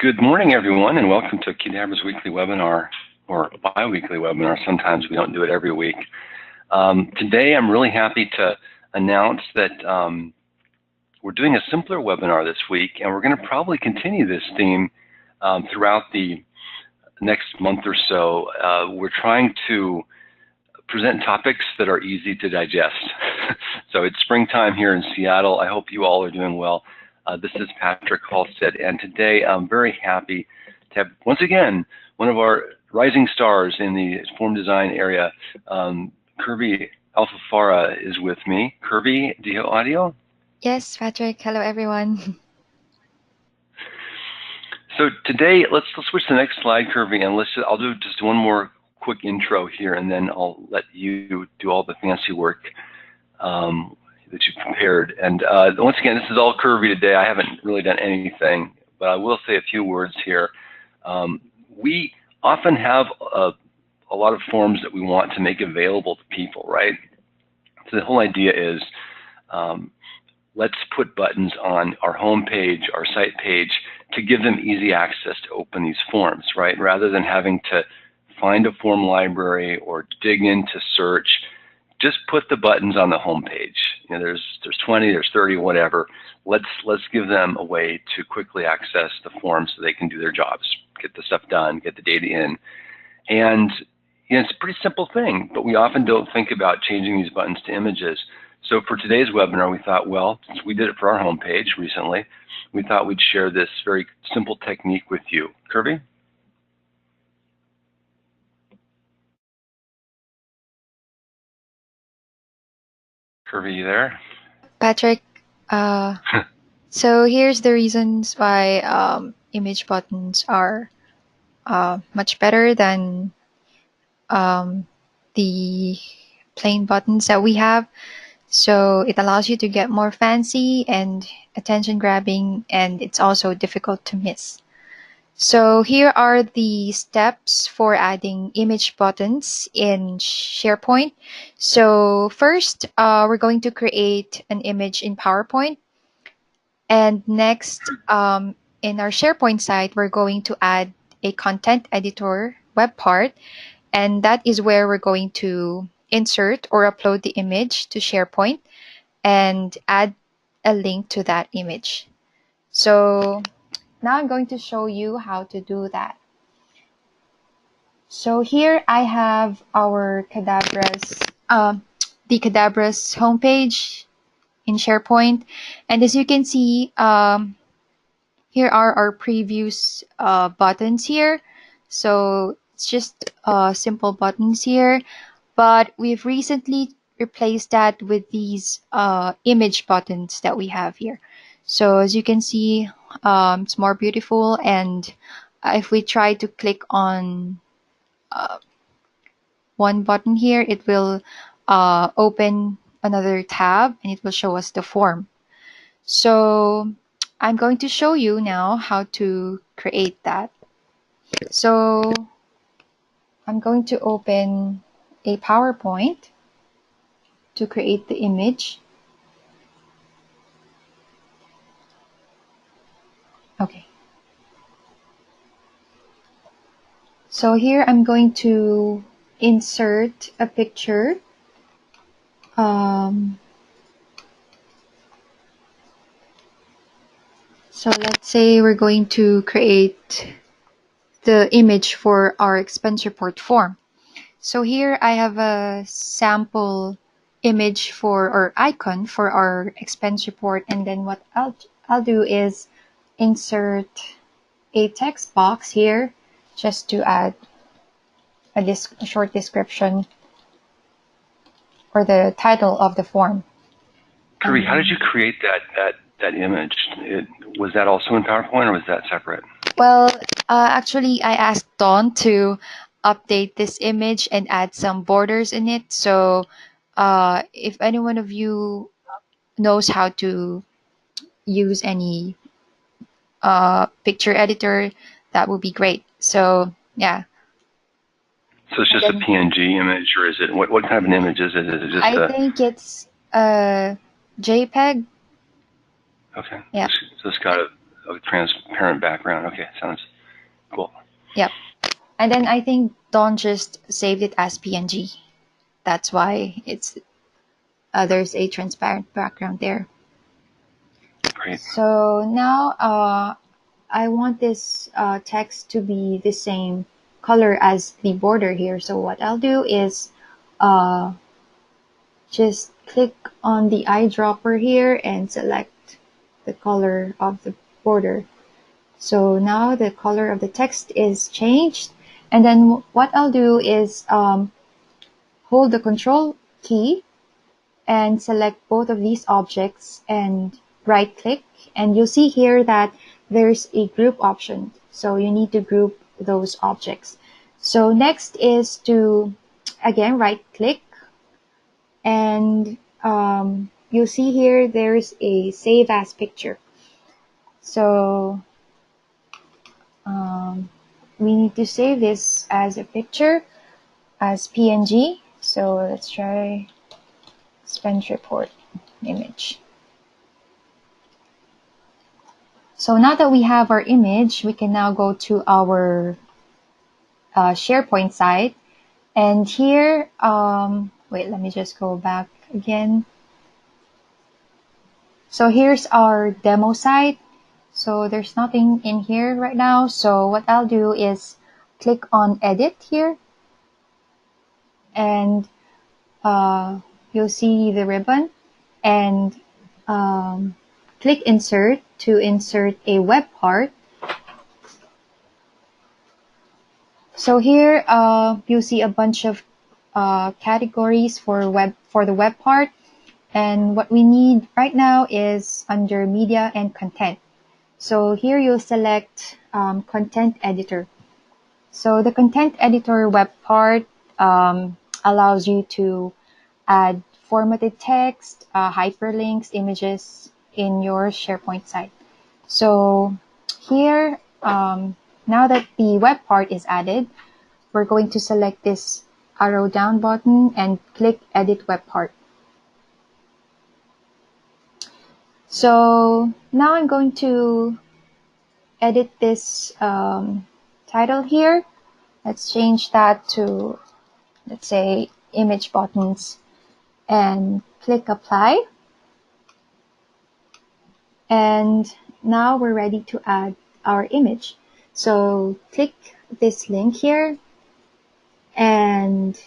Good morning, everyone, and welcome to Qdabra's weekly webinar, or bi-weekly webinar. Sometimes we don't do it every week. Today, I'm really happy to announce that we're doing a simpler webinar this week, and we're going to probably continue this theme throughout the next month or so. We're trying to present topics that are easy to digest. So it's springtime here in Seattle. I hope you all are doing well. This is Patrick Halstead, and today I'm very happy to have, once again, one of our rising stars in the form design area. Kirby Alfafara is with me. Kirby, do you have audio? Yes, Patrick. Hello, everyone. So today, let's switch to the next slide, Kirby, and I'll do just one more quick intro here, and then I'll let you do all the fancy work that you prepared. And once again, this is all Kirby today. I haven't really done anything, but I will say a few words here. We often have a lot of forms that we want to make available to people, right? So the whole idea is let's put buttons on our home page, our site page, to give them easy access to open these forms, right? Rather than having to find a form library or dig into search, just put the buttons on the home page. You know, there's 20, there's 30, whatever. Let's give them a way to quickly access the form so they can do their jobs, get the stuff done, get the data in. And you know, it's a pretty simple thing, but we often don't think about changing these buttons to images. So for today's webinar, we thought, well, since we did it for our home page recently, we thought we'd share this very simple technique with you. Kirby? Kirby, you there? Patrick, so here's the reasons why image buttons are much better than the plain buttons that we have. So it allows you to get more fancy and attention grabbing, and it's also difficult to miss. So here are the steps for adding image buttons in SharePoint. So first, we're going to create an image in PowerPoint. And next, in our SharePoint site, we're going to add a content editor web part. And that is where we're going to insert or upload the image to SharePoint and add a link to that image. So now I'm going to show you how to do that. So here I have our Qdabra's, the Qdabra's homepage in SharePoint. And as you can see, here are our previous buttons here. So it's just simple buttons here, but we've recently replaced that with these image buttons that we have here. So as you can see, it's more beautiful, and if we try to click on one button here, it will open another tab and it will show us the form. So I'm going to show you now how to create that. So I'm going to open a PowerPoint to create the image. Okay. So here I'm going to insert a picture. So let's say we're going to create the image for our expense report form. So here I have a sample image for or icon for our expense report, and then what I'll do is insert a text box here just to add a short description or the title of the form. Kirby, how did you create that image? Was that also in PowerPoint, or was that separate? Well, actually, I asked Dawn to update this image and add some borders in it. So if any one of you knows how to use any picture editor, that would be great. So yeah. So it's just a PNG image, or is it what kind of an image is it? Is it just I think it's a JPEG. Okay. Yeah. So it's got a transparent background. Okay, sounds cool. Yep. And then I think Don just saved it as PNG. That's why it's there's a transparent background there. Great. So now I want this text to be the same color as the border here. So what I'll do is uh, just click on the eyedropper here and select the color of the border. So now the color of the text is changed. And then what I'll do is hold the Control key and select both of these objects and right click. And you'll see here that there's a group option. So you need to group those objects. So next is to, again, right click. And you'll see here there's a save as picture. So we need to save this as a picture, as PNG. So let's try expense report image. So now that we have our image, we can now go to our SharePoint site. And here, wait, let me just go back again. So here's our demo site. So there's nothing in here right now. So what I'll do is click on edit here. And you'll see the ribbon. And click insert to insert a web part. So here you see a bunch of categories for the web part, and what we need right now is under media and content. So here you'll select content editor. So the content editor web part allows you to add formatted text, hyperlinks, images in your SharePoint site. So here, now that the web part is added, we're going to select this arrow down button and click Edit Web Part. So now I'm going to edit this title here. Let's change that to, let's say, image buttons, and click Apply. And now we're ready to add our image. So click this link here, and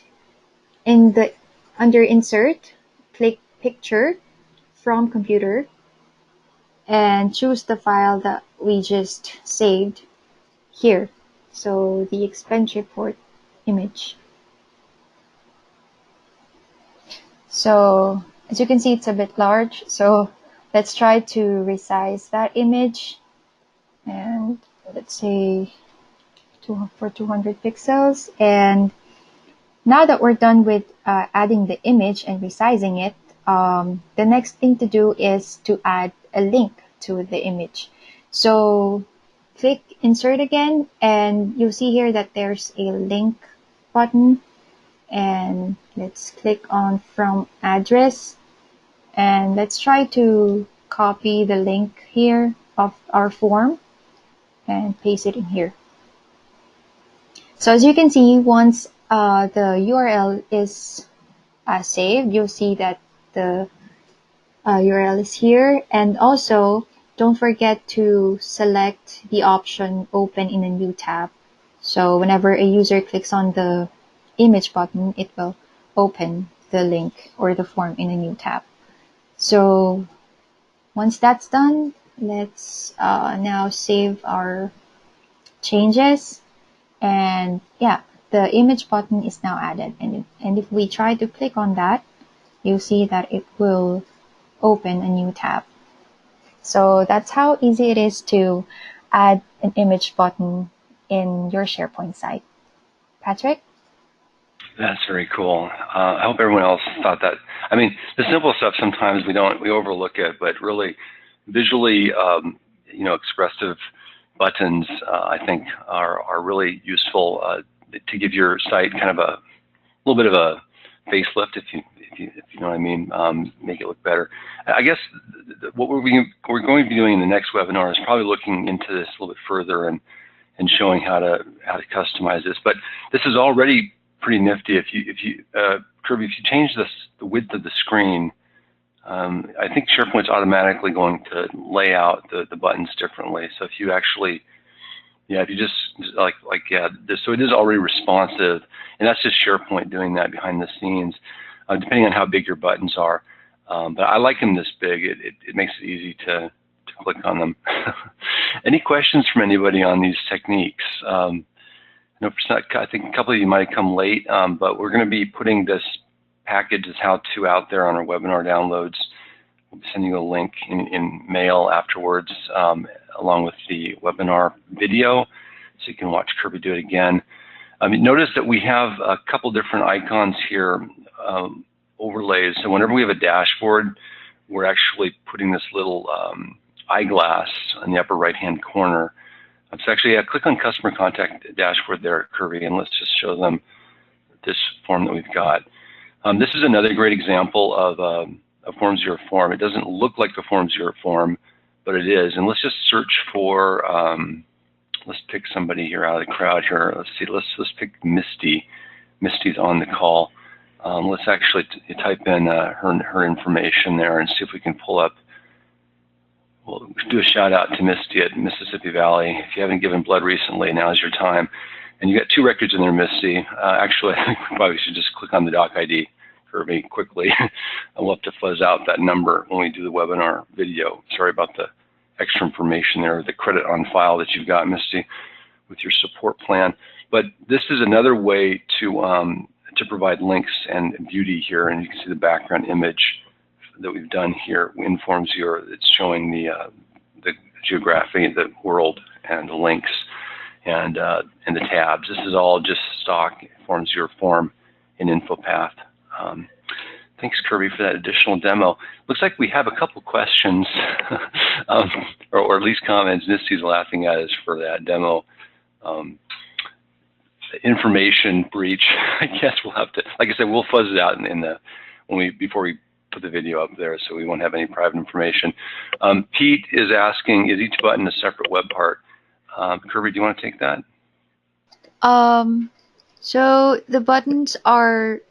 under Insert, click Picture from Computer, and choose the file that we just saved here. So the expense report image. So as you can see, it's a bit large. So let's try to resize that image, and let's say for 200 pixels. And now that we're done with adding the image and resizing it, the next thing to do is to add a link to the image. So click Insert again, and you'll see here that there's a link button. And let's click on From Address, and let's try to copy the link here of our form and paste it in here. So as you can see, once the URL is saved, you'll see that the URL is here. And also, don't forget to select the option Open in a New tab. So whenever a user clicks on the image button, it will open the link or the form in a new tab. So once that's done, let's now save our changes. And yeah, the image button is now added. And if we try to click on that, you'll see that it will open a new tab. So that's how easy it is to add an image button in your SharePoint site. Patrick? That's very cool. I hope everyone else thought that. I mean, the simple stuff sometimes we overlook it, but really visually, expressive buttons, I think, are really useful to give your site kind of a little bit of a facelift, if you know what I mean, make it look better. I guess what we're going to be doing in the next webinar is probably looking into this a little bit further and showing how to customize this. But this is already pretty nifty. Kirby, if you change the width of the screen, I think SharePoint's automatically going to lay out the buttons differently. So if you actually, if you just so it is already responsive, and that's just SharePoint doing that behind the scenes, depending on how big your buttons are. But I like them this big. It makes it easy to click on them. Any questions from anybody on these techniques? I think a couple of you might have come late, but we're going to be putting this package, this how-to, out there on our webinar downloads. We'll be sending you a link in mail afterwards, along with the webinar video, so you can watch Kirby do it again. Notice that we have a couple different icons here, overlays. So whenever we have a dashboard, we're actually putting this little eyeglass in the upper right-hand corner. So actually, click on Customer Contact Dashboard there at Kirby, and let's just show them this form that we've got. This is another great example of a Form 0 form. It doesn't look like a Form 0 form, but it is. And let's just search for, let's pick somebody here out of the crowd here. Let's see, let's pick Misty. Misty's on the call. Let's actually type in her information there and see if we can pull up. We'll do a shout out to Misty at Mississippi Valley. If you haven't given blood recently, now's your time. And you got 2 records in there, Misty. Actually, I think we probably should just click on the doc ID for me quickly. We'll have to fuzz out that number when we do the webinar video. Sorry about the extra information there, the credit on file that you've got, Misty, with your support plan. But this is another way to provide links and beauty here, and you can see the background image that we've done here in Form 0. It's showing the geography, the world, and the links, and the tabs. This is all just stock Form 0 form in InfoPath. Thanks, Kirby, for that additional demo. Looks like we have a couple questions, or at least comments. Misty's laughing at us for that demo. Information breach. I guess we'll have to, like I said, we'll fuzz it out before we put the video up there, so we won't have any private information. Pete is asking, is each button a separate web part? Kirby, do you want to take that? So the buttons are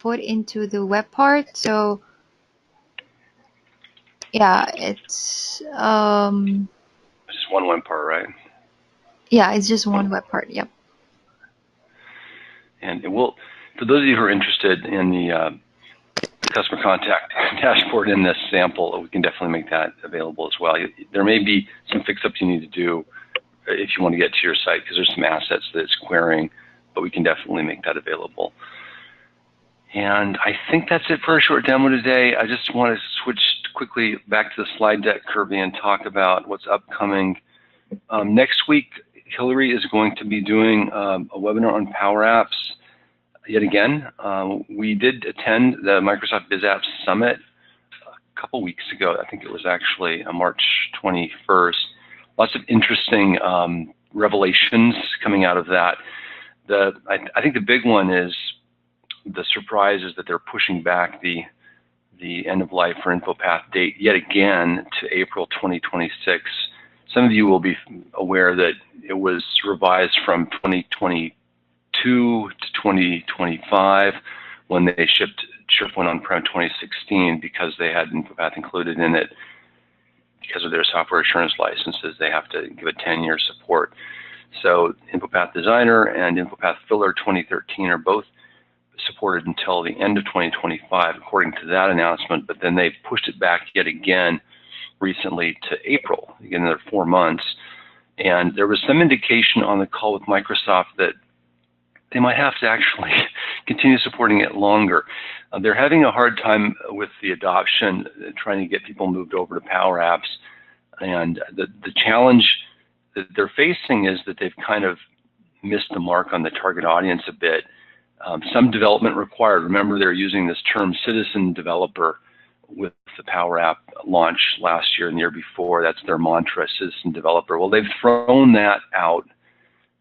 put into the web part. So yeah, it's Just one web part, right? Yeah, it's just one web part. Yep. And it will, for those of you who are interested in the customer contact dashboard in this sample, we can definitely make that available as well. There may be some fix-ups you need to do if you want to get to your site, because there's some assets that it's querying, but we can definitely make that available. And I think that's it for our short demo today. I just want to switch quickly back to the slide deck, Kirby, and talk about what's upcoming. Next week, Hillary is going to be doing a webinar on Power Apps yet again. We did attend the Microsoft BizApps Summit a couple weeks ago. I think it was actually March 21st. Lots of interesting revelations coming out of that. I think the big one is the surprise is that they're pushing back the end of life for InfoPath date yet again to April 2026. Some of you will be aware that it was revised from 2022 to 2025 when they shipped SharePoint on-prem 2016, because they had InfoPath included in it. Because of their software assurance licenses, they have to give a 10-year support. So InfoPath Designer and InfoPath Filler 2013 are both supported until the end of 2025, according to that announcement, but then they pushed it back yet again recently to April, again another 4 months. And there was some indication on the call with Microsoft that they might have to actually continue supporting it longer. They're having a hard time with the adoption, trying to get people moved over to Power Apps. And the challenge that they're facing is that they've kind of missed the mark on the target audience a bit. Some development required. Remember, they're using this term citizen developer with the Power App launch last year and the year before. That's their mantra, citizen developer. Well, they've thrown that out.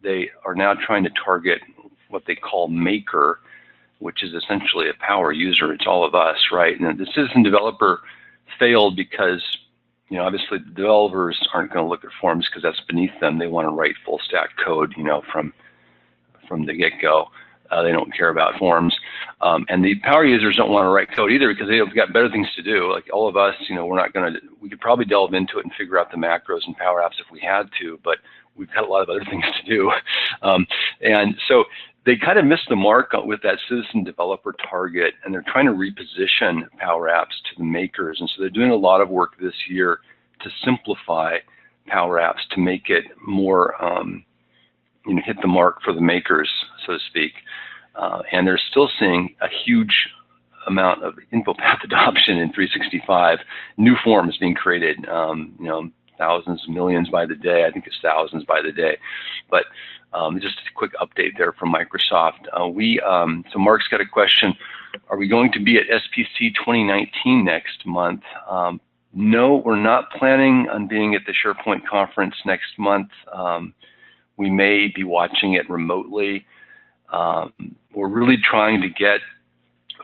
They are now trying to target what they call maker. which is essentially a power user. It's all of us, right? And the citizen developer failed because, you know, obviously the developers aren't going to look at forms because that's beneath them. They want to write full stack code, you know, from the get-go. They don't care about forms. And the power users don't want to write code either because they've got better things to do. Like all of us, you know, we could probably delve into it and figure out the macros and Power Apps if we had to, but we've got a lot of other things to do. And so they kind of missed the mark with that citizen developer target, and they're trying to reposition Power Apps to the makers. And so they're doing a lot of work this year to simplify Power Apps to make it more, you know, hit the mark for the makers, so to speak. And they're still seeing a huge amount of InfoPath adoption in 365, new forms being created, you know, thousands, millions by the day. I think it's thousands by the day. But just a quick update there from Microsoft. So Mark's got a question. Are we going to be at SPC 2019 next month? No, we're not planning on being at the SharePoint conference next month. We may be watching it remotely. We're really trying to get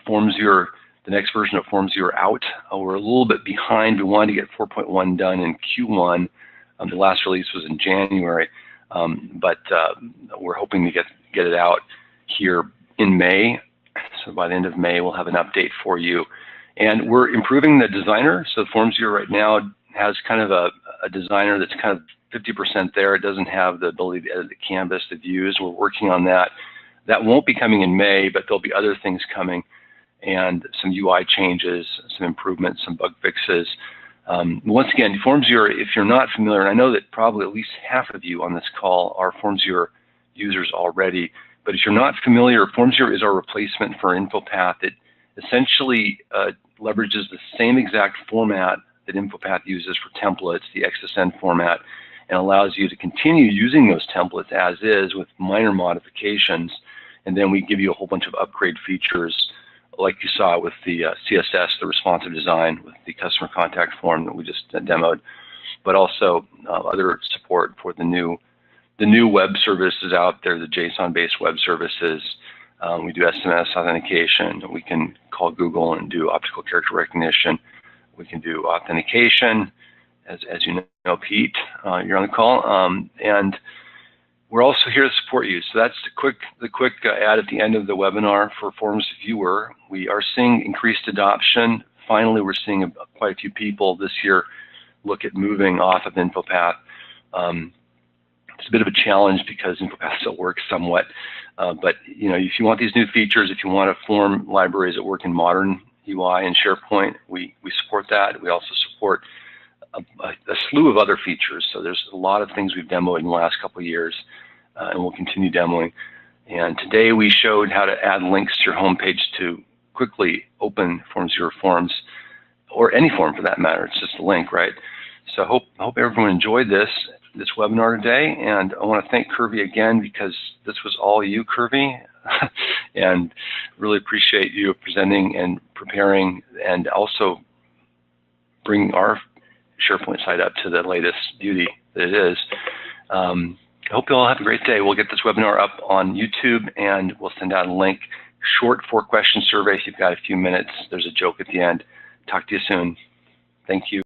FormsViewer, the next version of FormsViewer out. We're a little bit behind. We wanted to get 4.1 done in Q1. The last release was in January, but we're hoping to get it out here in May. So by the end of May, we'll have an update for you. And we're improving the designer. So FormsViewer right now has kind of a designer that's kind of 50% there. It doesn't have the ability to edit the canvas, the views. We're working on that. That won't be coming in May, but there'll be other things coming, and some UI changes, some improvements, some bug fixes. Once again, FormsViewer, if you're not familiar, and I know that probably at least half of you on this call are FormsViewer users already, but if you're not familiar, FormsViewer is our replacement for InfoPath. It essentially leverages the same exact format that InfoPath uses for templates, the XSN format, and allows you to continue using those templates as is with minor modifications. And then we give you a whole bunch of upgrade features like you saw with the CSS, the responsive design with the customer contact form that we just demoed, but also other support for the new web services out there, the JSON-based web services. We do SMS authentication. We can call Google and do optical character recognition. We can do authentication, as you know, Pete, you're on the call, and we're also here to support you. So that's the quick ad at the end of the webinar for FormsViewer. We are seeing increased adoption. Finally, we're seeing quite a few people this year look at moving off of InfoPath. It's a bit of a challenge because InfoPath still works somewhat, but you know, if you want these new features, if you want to form libraries that work in modern UI and SharePoint, we support that. We also support a slew of other features. So there's a lot of things we've demoed in the last couple of years, and we'll continue demoing. And today we showed how to add links to your homepage to quickly open FormsViewer forms, or any form for that matter. It's just a link, right? So I hope everyone enjoyed this webinar today, and I want to thank Kirby again because this was all you, Kirby, and really appreciate you presenting and preparing, and also bringing our SharePoint site up to the latest beauty that it is. I hope you all have a great day. We'll get this webinar up on YouTube, and we'll send out a link. Short 4-question survey if you've got a few minutes. There's a joke at the end. Talk to you soon. Thank you.